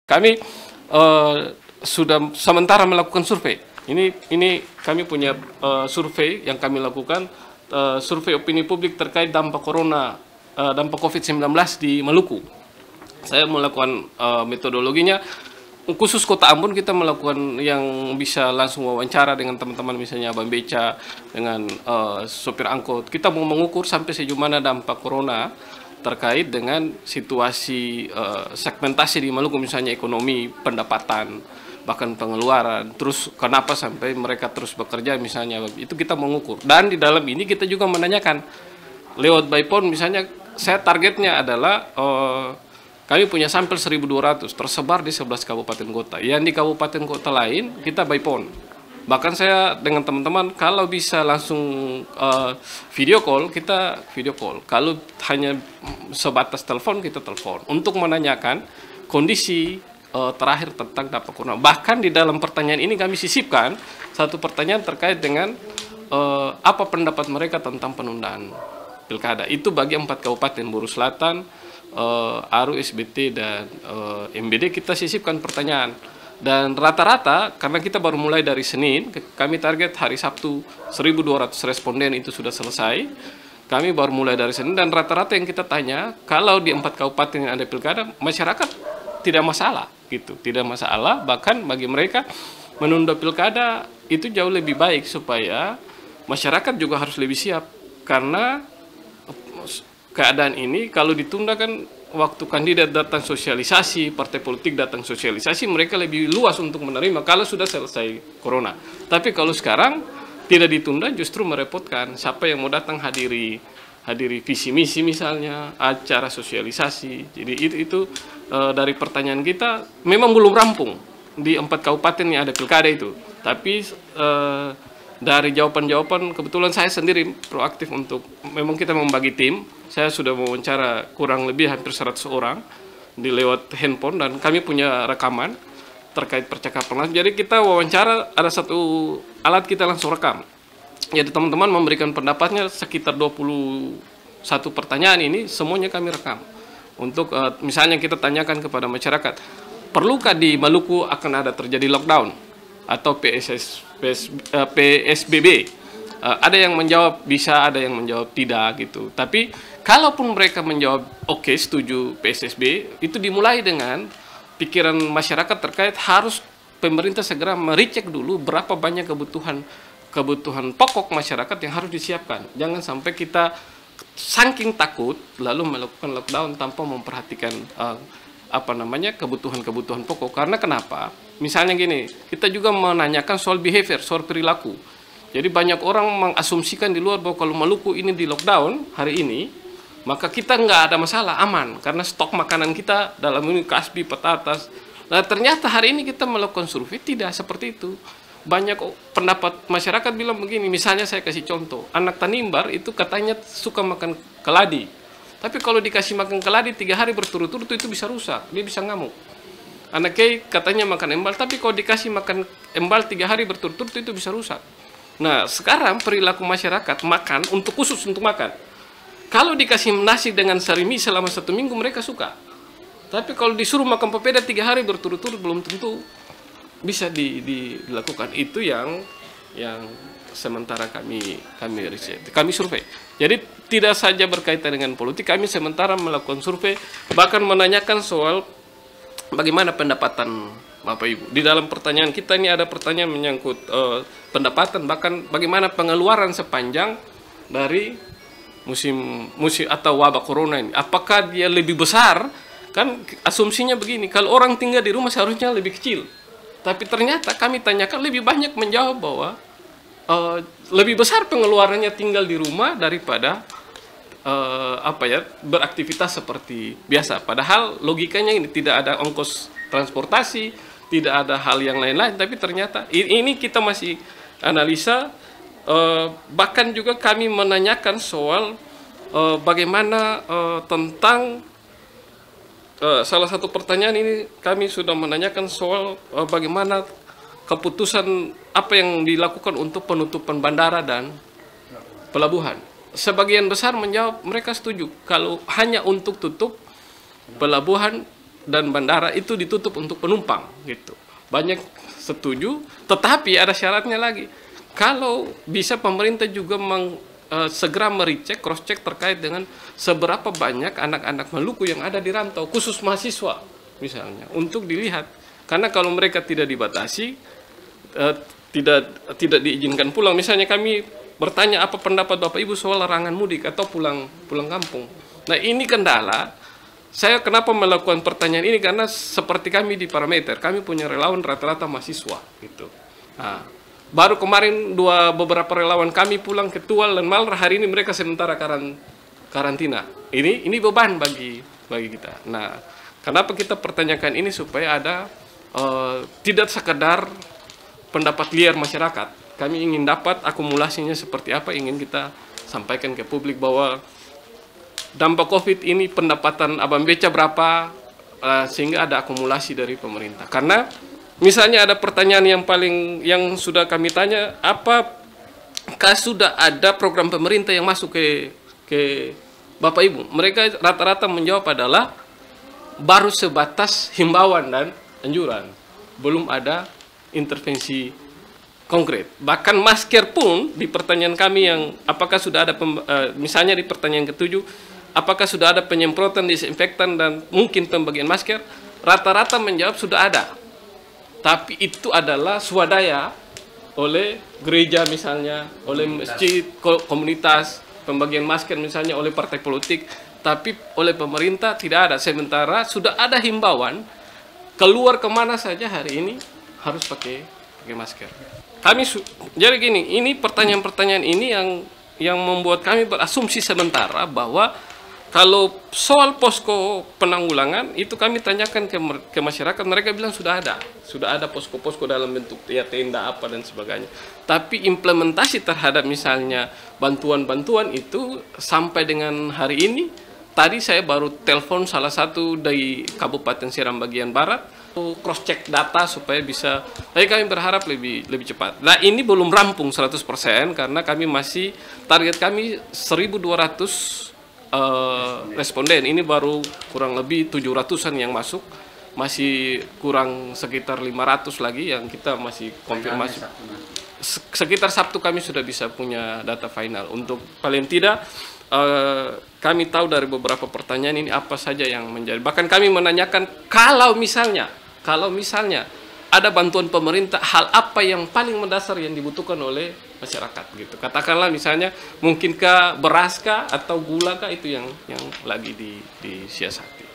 Kami sudah sementara melakukan survei. Ini kami punya survei yang kami lakukan, survei opini publik terkait dampak corona, dampak COVID-19 di Maluku. Saya melakukan metodologinya. Khusus Kota Ambon kita melakukan yang bisa langsung wawancara dengan teman-teman, misalnya Abang Beca, dengan sopir angkot. Kita mau mengukur sampai sejauh mana dampak corona terkait dengan situasi segmentasi di Maluku, misalnya ekonomi, pendapatan, bahkan pengeluaran. Terus kenapa sampai mereka terus bekerja, misalnya itu kita mengukur. Dan di dalam ini kita juga menanyakan lewat by phone, misalnya saya targetnya adalah kami punya sampel 1.200 tersebar di 11 kabupaten kota. Yang di kabupaten kota lain kita by phone. Bahkan saya dengan teman-teman kalau bisa langsung video call, kita video call. Kalau hanya sebatas telepon, kita telepon untuk menanyakan kondisi terakhir tentang dampak corona. Bahkan di dalam pertanyaan ini kami sisipkan satu pertanyaan terkait dengan apa pendapat mereka tentang penundaan pilkada. Itu bagi 4 kabupaten, Buru Selatan, Aru, SBT, dan MBD kita sisipkan pertanyaan. Dan rata-rata, karena kita baru mulai dari Senin, kami target hari Sabtu 1.200 responden itu sudah selesai. Kami baru mulai dari Senin, dan rata-rata yang kita tanya, kalau di 4 kabupaten yang ada pilkada, masyarakat tidak masalah, gitu, tidak masalah. Bahkan bagi mereka menunda pilkada itu jauh lebih baik, supaya masyarakat juga harus lebih siap, karena keadaan ini kalau ditunda kan waktu kandidat datang sosialisasi, partai politik datang sosialisasi, mereka lebih luas untuk menerima kalau sudah selesai corona. Tapi kalau sekarang tidak ditunda justru merepotkan. Siapa yang mau datang hadiri visi misi misalnya, acara sosialisasi. Jadi itu dari pertanyaan kita memang belum rampung di 4 kabupaten yang ada pilkada itu. Tapi dari jawaban-jawaban, kebetulan saya sendiri proaktif untuk, memang kita membagi tim. Saya sudah mewawancara kurang lebih hampir 100 orang di lewat handphone, dan kami punya rekaman terkait percakapan. Jadi kita wawancara, ada satu alat kita langsung rekam. Jadi teman-teman memberikan pendapatnya sekitar 21 pertanyaan ini, semuanya kami rekam. Untuk misalnya kita tanyakan kepada masyarakat, perlukah di Maluku akan ada terjadi lockdown atau PSBB? Ada yang menjawab bisa, ada yang menjawab tidak gitu. Tapi kalaupun mereka menjawab oke, setuju PSBB, itu dimulai dengan pikiran masyarakat terkait harus pemerintah segera merecek dulu berapa banyak kebutuhan pokok masyarakat yang harus disiapkan. Jangan sampai kita saking takut lalu melakukan lockdown tanpa memperhatikan kebutuhan pokok. Karena kenapa? Misalnya gini, kita juga menanyakan soal behavior, soal perilaku. Jadi banyak orang mengasumsikan di luar bahwa kalau Maluku ini di lockdown hari ini, maka kita nggak ada masalah, aman. Karena stok makanan kita dalam ini kasbi, petatas. Nah ternyata hari ini kita melakukan survei tidak seperti itu. Banyak pendapat masyarakat bilang begini, misalnya saya kasih contoh, anak Tanimbar itu katanya suka makan keladi. Tapi kalau dikasih makan keladi 3 hari berturut-turut itu bisa rusak, dia bisa ngamuk. Anak Kei katanya makan embal, tapi kalau dikasih makan embal 3 hari berturut-turut itu bisa rusak. Nah, sekarang perilaku masyarakat makan khusus untuk makan. Kalau dikasih nasi dengan sarimi selama 1 minggu mereka suka. Tapi kalau disuruh makan papeda 3 hari berturut-turut belum tentu bisa dilakukan. Itu yang sementara kami riset, kami survei. Jadi tidak saja berkaitan dengan politik, kami sementara melakukan survei, bahkan menanyakan soal bagaimana pendapatan Bapak Ibu. Di dalam pertanyaan kita ini ada pertanyaan menyangkut pendapatan, bahkan bagaimana pengeluaran sepanjang dari musim atau wabah corona ini. Apakah dia lebih besar? Kan asumsinya begini, kalau orang tinggal di rumah seharusnya lebih kecil. Tapi ternyata kami tanyakan lebih banyak menjawab bahwa lebih besar pengeluarannya tinggal di rumah daripada beraktivitas seperti biasa. Padahal logikanya ini tidak ada ongkos transportasi, tidak ada hal yang lain-lain, tapi ternyata ini kita masih analisa. Bahkan juga kami menanyakan soal bagaimana tentang salah satu pertanyaan ini kami sudah menanyakan soal bagaimana keputusan apa yang dilakukan untuk penutupan bandara dan pelabuhan. Sebagian besar menjawab mereka setuju kalau hanya untuk tutup pelabuhan dan bandara itu ditutup untuk penumpang gitu. Banyak setuju, tetapi ada syaratnya lagi. Kalau bisa pemerintah juga segera mericek, cross check terkait dengan seberapa banyak anak-anak Maluku yang ada di rantau, khusus mahasiswa misalnya, untuk dilihat. Karena kalau mereka tidak dibatasi, tidak diizinkan pulang. Misalnya kami bertanya apa pendapat Bapak Ibu soal larangan mudik atau pulang kampung. Nah ini kendala. Saya kenapa melakukan pertanyaan ini, karena seperti kami di Parameter, kami punya relawan rata-rata mahasiswa gitu. Nah, baru kemarin beberapa relawan kami pulang ke Tual dan malah hari ini mereka sementara karantina. Ini beban bagi kita. Nah, kenapa kita pertanyakan ini, supaya ada tidak sekedar pendapat liar masyarakat. Kami ingin dapat akumulasinya seperti apa, ingin kita sampaikan ke publik bahwa dampak COVID ini pendapatan Abang Beca berapa, sehingga ada akumulasi dari pemerintah. Karena misalnya ada pertanyaan yang sudah kami tanya, apakah sudah ada program pemerintah yang masuk ke Bapak Ibu? Mereka rata-rata menjawab adalah baru sebatas himbauan dan anjuran, belum ada intervensi konkret. Bahkan masker pun di pertanyaan kami yang apakah sudah ada misalnya di pertanyaan ke-7, apakah sudah ada penyemprotan disinfektan dan mungkin pembagian masker, rata-rata menjawab sudah ada. Tapi itu adalah swadaya oleh gereja misalnya, oleh masjid, komunitas, pembagian masker misalnya oleh partai politik, tapi oleh pemerintah tidak ada. Sementara sudah ada himbauan, keluar kemana saja hari ini harus pakai masker. Jadi gini, ini pertanyaan-pertanyaan ini yang membuat kami berasumsi sementara bahwa kalau soal posko penanggulangan itu kami tanyakan ke masyarakat, mereka bilang sudah ada posko-posko dalam bentuk ya tenda apa dan sebagainya. Tapi implementasi terhadap misalnya bantuan-bantuan itu sampai dengan hari ini, tadi saya baru telepon salah satu dari Kabupaten Seram bagian barat, cross check data supaya bisa, tapi kami berharap lebih cepat. Nah ini belum rampung 100% karena kami masih, target kami 1.200 responden. Ini baru kurang lebih 700-an yang masuk, masih kurang sekitar 500 lagi yang kita masih konfirmasi. Sekitar Sabtu kami sudah bisa punya data final. Untuk paling tidak kami tahu dari beberapa pertanyaan ini apa saja yang menjadi. Bahkan kami menanyakan kalau misalnya ada bantuan pemerintah, hal apa yang paling mendasar yang dibutuhkan oleh masyarakat gitu. Katakanlah misalnya mungkinkah beras kah atau gula kah, itu yang lagi disiasati.